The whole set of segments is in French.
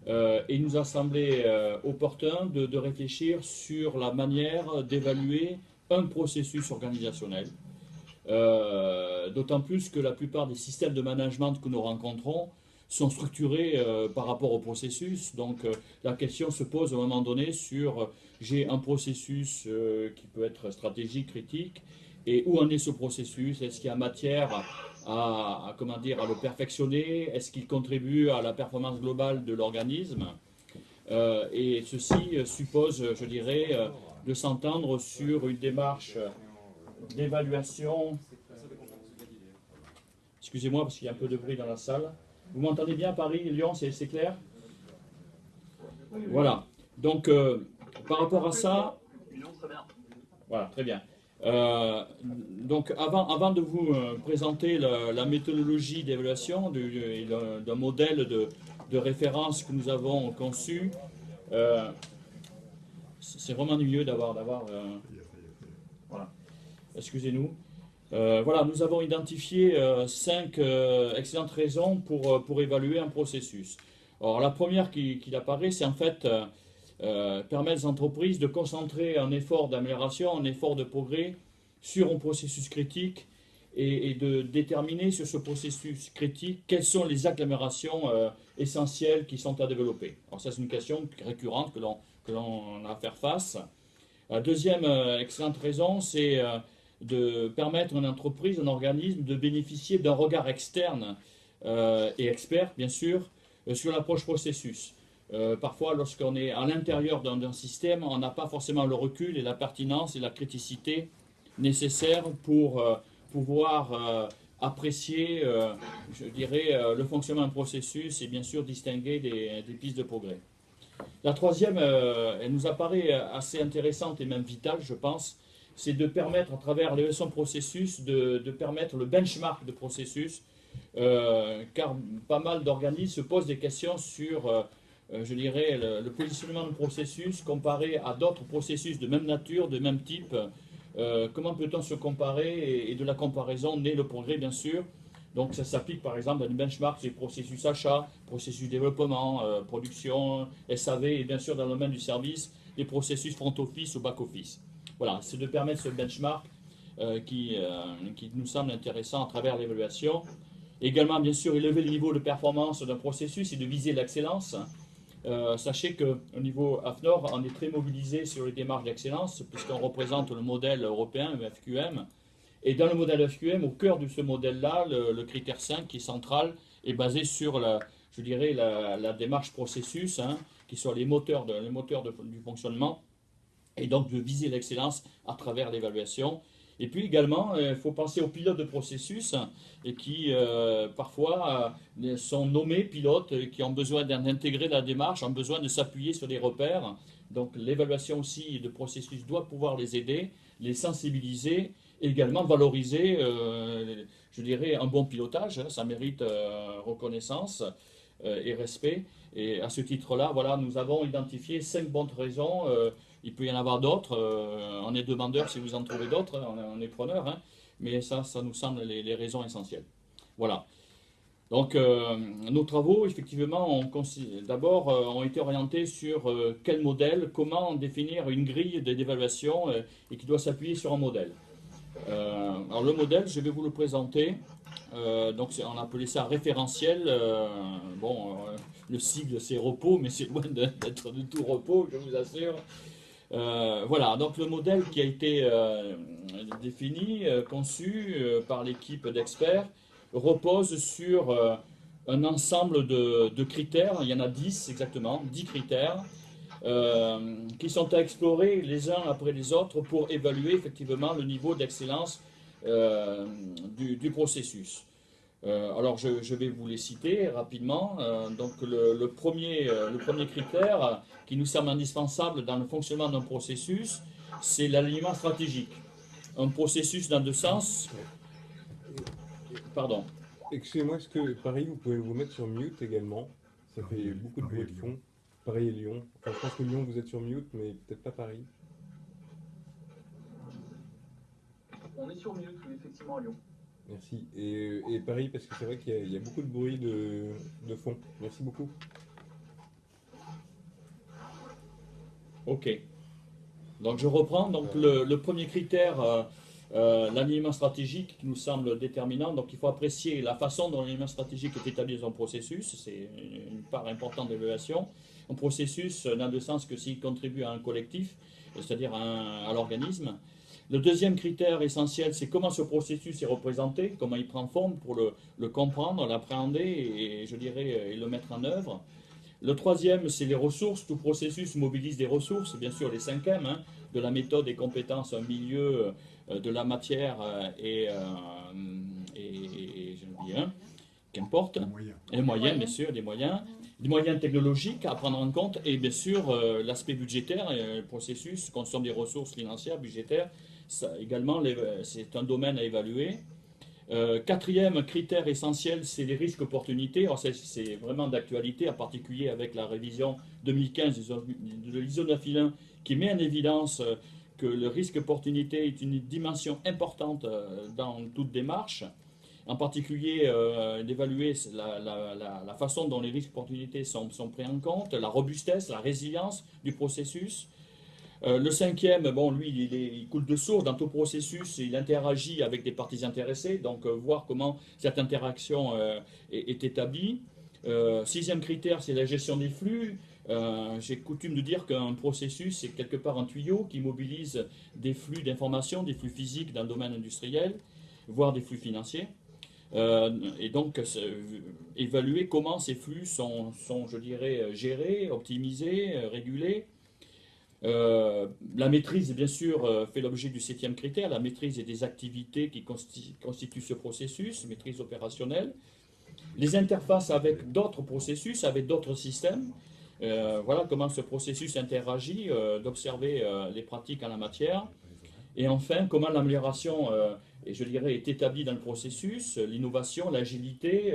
Et il nous a semblé opportun de réfléchir sur la manière d'évaluer un processus organisationnel. D'autant plus que la plupart des systèmes de management que nous rencontrons sont structurés par rapport au processus. Donc la question se pose à un moment donné sur j'ai un processus qui peut être stratégique, critique, et où en est ce processus? Est-ce qu'il y a matière comment dire, à le perfectionner? Est-ce qu'il contribue à la performance globale de l'organisme? Et ceci suppose, je dirais, de s'entendre sur une démarche d'évaluation. Excusez-moi parce qu'il y a un peu de bruit dans la salle. Vous m'entendez bien, Paris, Lyon, c'est clair? Voilà. Donc, par rapport à ça, voilà, très bien. Donc, avant de vous présenter la méthodologie d'évaluation d'un modèle de référence que nous avons conçu, euh, c'est vraiment ennuyeux voilà. Excusez-nous. Voilà, nous avons identifié cinq excellentes raisons pour évaluer un processus. Alors, la première qui apparaît, c'est en fait permettre aux entreprises de concentrer un effort d'amélioration, un effort de progrès sur un processus critique et de déterminer sur ce processus critique quelles sont les améliorations essentielles qui sont à développer. Alors, ça, c'est une question récurrente que l'on a à faire face. La deuxième excellente raison, c'est de permettre à une entreprise, un organisme, de bénéficier d'un regard externe et expert, bien sûr, sur l'approche processus. Parfois, lorsqu'on est à l'intérieur d'un système, on n'a pas forcément le recul et la pertinence et la criticité nécessaires pour pouvoir apprécier, je dirais, le fonctionnement d'un processus et bien sûr distinguer des pistes de progrès. La troisième, elle nous apparaît assez intéressante et même vitale, je pense, c'est de permettre, à travers l'évaluation de processus, de permettre le benchmark de processus, car pas mal d'organismes se posent des questions sur, je dirais, le positionnement de processus comparé à d'autres processus de même nature, de même type. Comment peut-on se comparer et de la comparaison naît le progrès, bien sûr. Donc ça s'applique par exemple à des benchmarks des processus achat, processus développement, production, SAV et bien sûr dans le domaine du service, les processus front office ou back office. Voilà, c'est de permettre ce benchmark qui nous semble intéressant à travers l'évaluation. Également, bien sûr, élever le niveau de performance d'un processus et de viser l'excellence. Sachez qu'au niveau AFNOR, on est très mobilisé sur les démarches d'excellence, puisqu'on représente le modèle européen, le FQM. Et dans le modèle FQM, au cœur de ce modèle-là, le critère 5 qui est central, est basé sur je dirais, la démarche processus, hein, qui sont du fonctionnement, et donc de viser l'excellence à travers l'évaluation. Et puis également, il faut penser aux pilotes de processus et qui parfois sont nommés pilotes qui ont besoin d'intégrer la démarche, ont besoin de s'appuyer sur des repères. Donc l'évaluation aussi de processus doit pouvoir les aider, les sensibiliser et également valoriser, je dirais, un bon pilotage. Hein, ça mérite reconnaissance et respect. Et à ce titre-là, voilà, nous avons identifié cinq bonnes raisons. Il peut y en avoir d'autres. On est demandeur si vous en trouvez d'autres. Hein, on est preneur. Hein, mais ça nous semble les raisons essentielles. Voilà. Donc, nos travaux, effectivement, d'abord ont été orientés sur quel modèle, comment définir une grille d'évaluation et qui doit s'appuyer sur un modèle. Alors, le modèle, je vais vous le présenter. Donc, on appelait ça référentiel. Bon, le sigle, c'est repos, mais c'est loin d'être de tout repos, je vous assure. Voilà, donc le modèle qui a été défini, conçu par l'équipe d'experts, repose sur un ensemble de critères, il y en a 10 exactement, 10 critères, qui sont à explorer les uns après les autres pour évaluer effectivement le niveau d'excellence du processus. Alors je vais vous les citer rapidement. Donc le premier critère qui nous semble indispensable dans le fonctionnement d'un processus, c'est l'alignement stratégique. Un processus dans deux sens. Pardon. Excusez-moi, est-ce que Paris, vous pouvez vous mettre sur mute également? Ça fait beaucoup de Paris et bruit de Lyon. fond. Paris et Lyon. Enfin, je pense que Lyon, vous êtes sur mute, mais peut-être pas Paris. On est sur mute, oui, effectivement, à Lyon. Merci. Et Paris, parce que c'est vrai qu'il y a beaucoup de bruit de fond. Merci beaucoup. Ok. Donc je reprends. Donc le premier critère, l'alignement stratégique, qui nous semble déterminant. Donc il faut apprécier la façon dont l'alignement stratégique est établi dans un processus. C'est une part importante de l'évaluation. Un processus n'a de sens que s'il contribue à un collectif, c'est-à-dire à l'organisme. Le deuxième critère essentiel, c'est comment ce processus est représenté, comment il prend forme pour le comprendre, l'appréhender et, je dirais, et le mettre en œuvre. Le troisième, c'est les ressources. Tout processus mobilise des ressources, bien sûr les 5M, hein, de la méthode, des compétences, un milieu, de la matière et je dis un, qu'importe. Les moyens, bien sûr, des moyens technologiques à prendre en compte et bien sûr l'aspect budgétaire. Le processus consomme des ressources financières, budgétaires. Ça, également, c'est un domaine à évaluer. Quatrième critère essentiel, c'est les risques opportunités. Alors c'est vraiment d'actualité, en particulier avec la révision 2015 de l'ISO 9001 qui met en évidence que le risque opportunité est une dimension importante dans toute démarche. En particulier, d'évaluer la façon dont les risques opportunités sont pris en compte, la robustesse, la résilience du processus. Le cinquième, bon, lui, il coule de source dans tout processus, il interagit avec des parties intéressées, donc voir comment cette interaction est établie. Sixième critère, c'est la gestion des flux. J'ai coutume de dire qu'un processus, c'est quelque part un tuyau qui mobilise des flux d'informations, des flux physiques dans le domaine industriel, voire des flux financiers. Et donc, évaluer comment ces flux sont, je dirais, gérés, optimisés, régulés. La maîtrise, bien sûr, fait l'objet du septième critère, la maîtrise des activités qui constituent ce processus, maîtrise opérationnelle. Les interfaces avec d'autres processus, avec d'autres systèmes. Voilà comment ce processus interagit, d'observer les pratiques en la matière. Et enfin, comment l'amélioration, et je dirais, est établie dans le processus, l'innovation, l'agilité,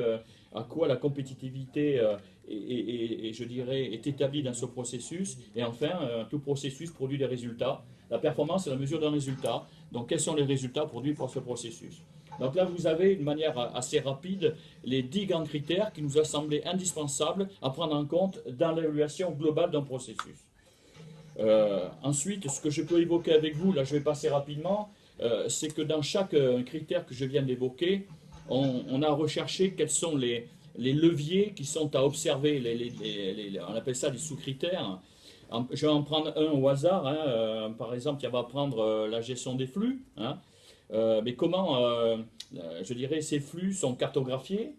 à quoi la compétitivité et je dirais, est établie dans ce processus. Et enfin, tout processus produit des résultats. La performance est la mesure d'un résultat. Donc, quels sont les résultats produits par ce processus? Donc là, vous avez, de manière assez rapide, les 10 grands critères qui nous a semblé indispensables à prendre en compte dans l'évaluation globale d'un processus. Ensuite, ce que je peux évoquer avec vous, là je vais passer rapidement, c'est que dans chaque critère que je viens d'évoquer, on a recherché quels sont les leviers qui sont à observer, on appelle ça les sous-critères. Je vais en prendre un au hasard, hein, par exemple, qui va prendre la gestion des flux. Hein, mais comment, je dirais, ces flux sont cartographiés,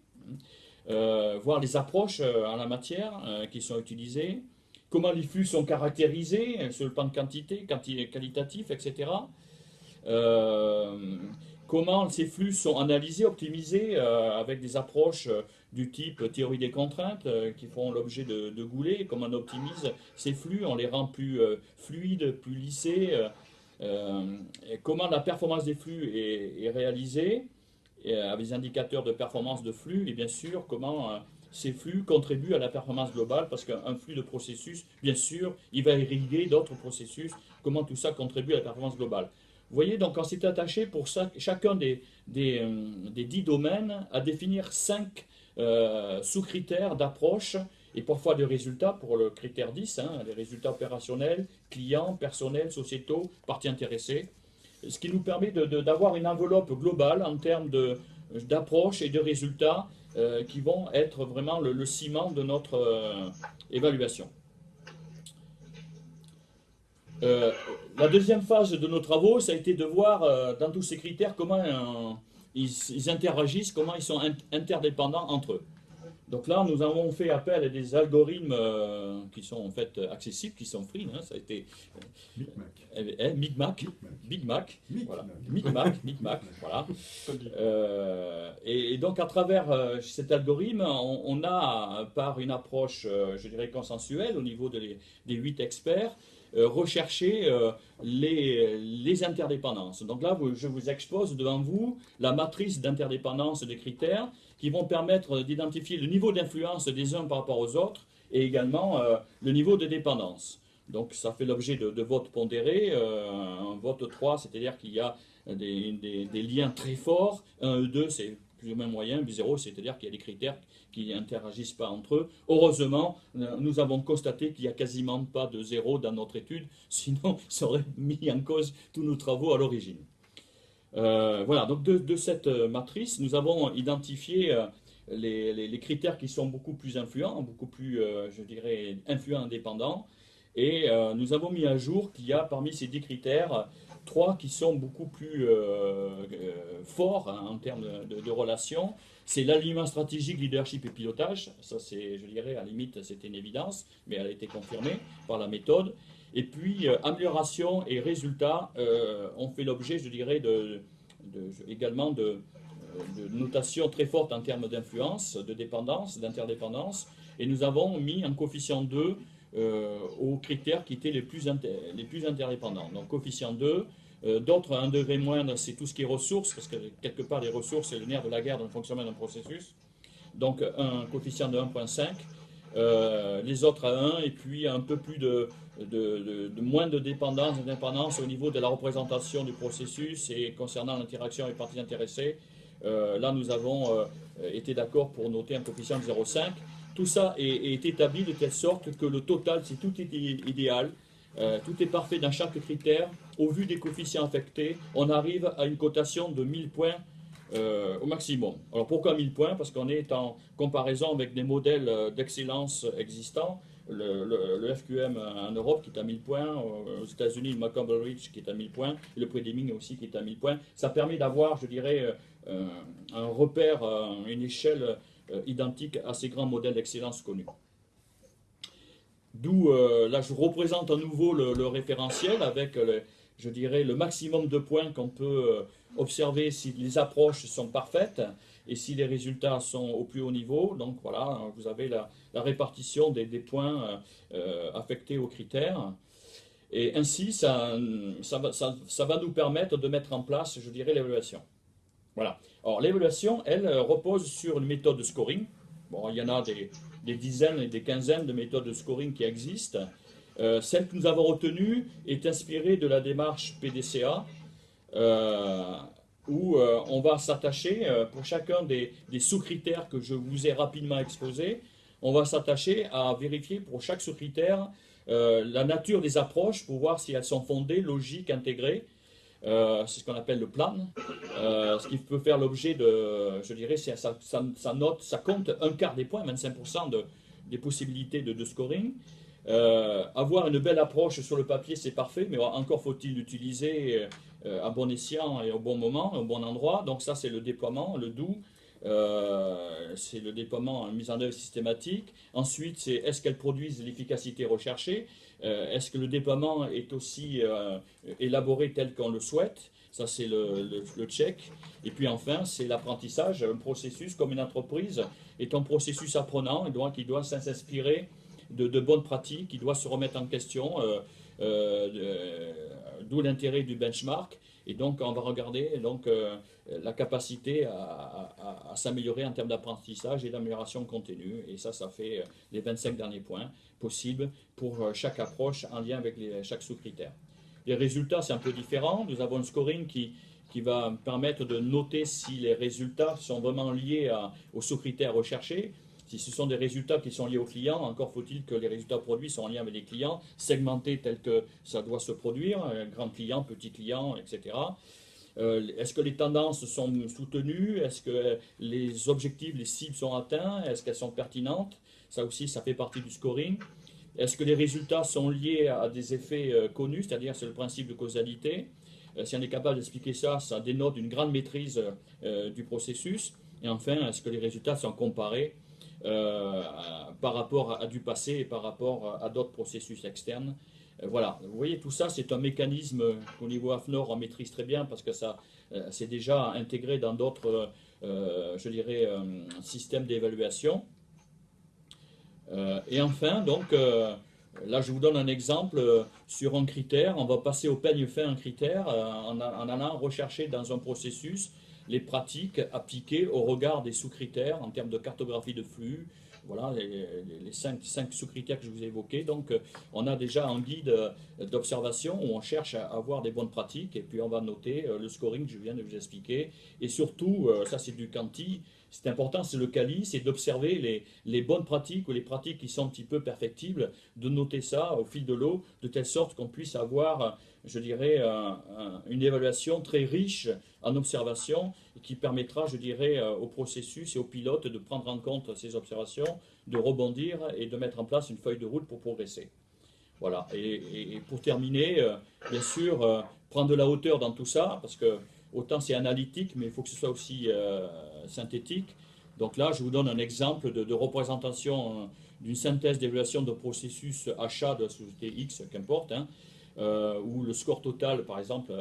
voir les approches en la matière qui sont utilisées, comment les flux sont caractérisés sur le plan de quantité, qualitatif, etc. Comment ces flux sont analysés, optimisés avec des approches du type théorie des contraintes qui font l'objet de Goulet, comment on optimise ces flux, on les rend plus fluides, plus lissés, et comment la performance des flux est réalisée avec des indicateurs de performance de flux, et bien sûr comment ces flux contribuent à la performance globale, parce qu'un flux de processus, bien sûr, il va irriguer d'autres processus, comment tout ça contribue à la performance globale. Vous voyez, donc on s'est attaché pour ça, chacun des 10 domaines à définir 5 sous-critères d'approche et parfois de résultats pour le critère 10, hein, les résultats opérationnels, clients, personnels, sociétaux, parties intéressées, ce qui nous permet d'avoir une enveloppe globale en termes d'approche et de résultats qui vont être vraiment le ciment de notre évaluation. La deuxième phase de nos travaux, ça a été de voir dans tous ces critères comment ils interagissent, comment ils sont interdépendants entre eux. Donc là, nous avons fait appel à des algorithmes qui sont en fait accessibles, qui sont free. Hein, ça a été Micmac, voilà, Micmac, voilà. Et donc à travers cet algorithme, on a par une approche, je dirais consensuelle au niveau des 8 experts, rechercher les interdépendances. Donc là, je vous expose devant vous la matrice d'interdépendance des critères qui vont permettre d'identifier le niveau d'influence des uns par rapport aux autres et également le niveau de dépendance. Donc ça fait l'objet de votes pondérés, un vote 3, c'est-à-dire qu'il y a des liens très forts, 1 et 2, c'est plus ou moins moyen, zéro, c'est-à-dire qu'il y a des critères qui n'interagissent pas entre eux. Heureusement, nous avons constaté qu'il n'y a quasiment pas de zéro dans notre étude, sinon ça aurait mis en cause tous nos travaux à l'origine. Voilà, donc de cette matrice, nous avons identifié les critères qui sont beaucoup plus influents, beaucoup plus, je dirais, influents indépendants, et nous avons mis à jour qu'il y a parmi ces 10 critères, 3 qui sont beaucoup plus forts hein, en termes de relations. C'est l'alignement stratégique, leadership et pilotage. Ça, c'est, je dirais, à la limite, c'était une évidence, mais elle a été confirmée par la méthode. Et puis, amélioration et résultats ont fait l'objet, je dirais, également de notations très fortes en termes d'influence, de dépendance, d'interdépendance. Et nous avons mis un coefficient 2 aux critères qui étaient les plus interdépendants. Donc, coefficient 2. D'autres, à un degré moindre, c'est tout ce qui est ressources, parce que quelque part, les ressources, c'est le nerf de la guerre dans le fonctionnement d'un processus. Donc, un coefficient de 1,5. Les autres à 1, et puis un peu plus de moins de dépendance, d'indépendance au niveau de la représentation du processus et concernant l'interaction avec les parties intéressées. Là, nous avons été d'accord pour noter un coefficient de 0,5. Tout ça est établi de telle sorte que le total, si tout est idéal, tout est parfait dans chaque critère, au vu des coefficients affectés, on arrive à une cotation de 1000 points au maximum. Alors pourquoi 1000 points? Parce qu'on est en comparaison avec des modèles d'excellence existants. Le FQM en Europe qui est à 1000 points, aux États-Unis le Macomb-Ridge qui est à 1000 points, et le Predeming aussi qui est à 1000 points. Ça permet d'avoir, je dirais, un repère, une échelle identique à ces grands modèles d'excellence connus. D'où, là, je représente à nouveau le référentiel avec, je dirais, le maximum de points qu'on peut observer si les approches sont parfaites et si les résultats sont au plus haut niveau. Donc voilà, vous avez la répartition des points affectés aux critères. Et ainsi, ça va nous permettre de mettre en place, je dirais, l'évaluation. Voilà. Alors l'évaluation, elle, repose sur une méthode de scoring. Bon, il y en a des dizaines et des quinzaines de méthodes de scoring qui existent. Celle que nous avons retenue est inspirée de la démarche PDCA, où on va s'attacher, pour chacun des sous-critères que je vous ai rapidement exposés, on va s'attacher à vérifier pour chaque sous-critère la nature des approches pour voir si elles sont fondées, logiques, intégrées. C'est ce qu'on appelle le plan, ce qui peut faire l'objet de, je dirais, ça note, ça compte un quart des points, 25% des possibilités de scoring. Avoir une belle approche sur le papier, c'est parfait, mais encore faut-il l'utiliser à bon escient et au bon moment, au bon endroit. Donc ça, c'est le déploiement, le do. C'est le déploiement mise en œuvre systématique. Ensuite, c'est est-ce qu'elles produisent l'efficacité recherchée? Est-ce que le déploiement est aussi élaboré tel qu'on le souhaite? Ça, c'est le check. Et puis enfin, c'est l'apprentissage. Un processus, comme une entreprise, est un processus apprenant qui doit s'inspirer de bonnes pratiques, qui doit se remettre en question, d'où l'intérêt du benchmark. Et donc, on va regarder la capacité à s'améliorer en termes d'apprentissage et d'amélioration continue. Et ça fait les 25 derniers points possibles pour chaque approche en lien avec chaque sous-critère. Les résultats, c'est un peu différent. Nous avons un scoring qui va permettre de noter si les résultats sont vraiment liés aux sous-critères recherchés. Si ce sont des résultats qui sont liés aux clients, encore faut-il que les résultats produits soient en lien avec les clients, segmentés tel que ça doit se produire, grand client, petit client, etc. Est-ce que les tendances sont soutenues? Est-ce que les objectifs, les cibles sont atteints? Est-ce qu'elles sont pertinentes? Ça aussi, ça fait partie du scoring. Est-ce que les résultats sont liés à des effets connus, c'est-à-dire c'est le principe de causalité? Si on est capable d'expliquer ça, ça dénote une grande maîtrise du processus. Et enfin, est-ce que les résultats sont comparés par rapport à du passé et par rapport à d'autres processus externes? Voilà, vous voyez, tout ça, c'est un mécanisme qu'au niveau AFNOR, on maîtrise très bien parce que ça, c'est déjà intégré dans d'autres, je dirais, systèmes d'évaluation. Et enfin, donc, là, je vous donne un exemple sur un critère. On va passer au peigne fin un critère en allant rechercher dans un processus les pratiques appliquées au regard des sous-critères en termes de cartographie de flux, Voilà les cinq sous-critères que je vous ai évoqués. Donc, on a déjà un guide d'observation où on cherche à avoir des bonnes pratiques et puis on va noter le scoring que je viens de vous expliquer. Et surtout, ça c'est du quanti, c'est important, c'est le quali, c'est d'observer les bonnes pratiques ou les pratiques qui sont un petit peu perfectibles, de noter ça au fil de l'eau, de telle sorte qu'on puisse avoir, je dirais, une évaluation très riche en observation qui permettra, je dirais, au processus et aux pilotes de prendre en compte ces observations, de rebondir et de mettre en place une feuille de route pour progresser. Voilà. Et pour terminer, bien sûr, prendre de la hauteur dans tout ça, parce que autant c'est analytique, mais il faut que ce soit aussi synthétique. Donc là, je vous donne un exemple de représentation d'une synthèse d'évaluation de processus achat de la société X, qu'importe, hein, où le score total, par exemple,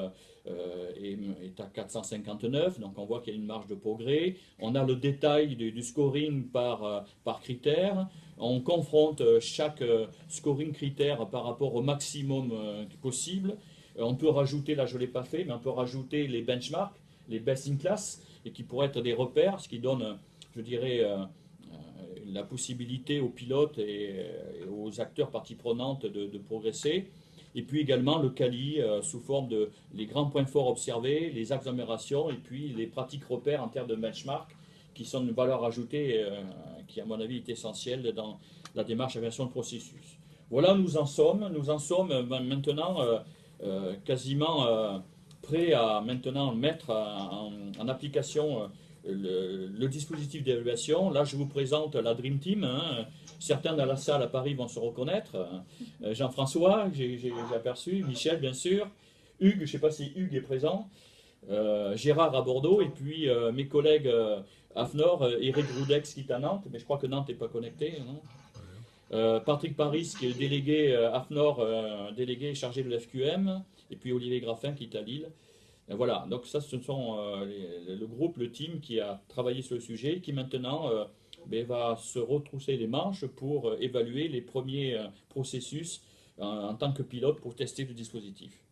est à 459, donc on voit qu'il y a une marge de progrès. On a le détail du scoring par critère. On confronte chaque scoring critère par rapport au maximum possible. On peut rajouter, là je ne l'ai pas fait, mais on peut rajouter les benchmarks, les best in class, et qui pourraient être des repères, ce qui donne, je dirais, la possibilité aux pilotes et aux acteurs parties prenantes de progresser. Et puis également le quali sous forme de les grands points forts observés, les axes d'amélioration et puis les pratiques repères en termes de benchmark qui sont une valeur ajoutée qui à mon avis est essentielle dans la démarche d'amélioration de processus. Voilà, nous en sommes maintenant quasiment prêts à maintenant mettre en application le dispositif d'évaluation. Là, je vous présente la Dream Team. Hein. Certains dans la salle à Paris vont se reconnaître. Jean-François, j'ai aperçu, Michel, bien sûr, Hugues, je ne sais pas si Hugues est présent, Gérard à Bordeaux, et puis mes collègues AFNOR, Eric Roudex qui est à Nantes, mais je crois que Nantes n'est pas connecté. Patrick Paris, qui est le délégué AFNOR, délégué chargé de l'FQM, et puis Olivier Graffin qui est à Lille. Voilà, donc ça, ce sont le groupe, le team qui a travaillé sur le sujet, qui maintenant va se retrousser les manches pour évaluer les premiers processus en tant que pilote pour tester le dispositif.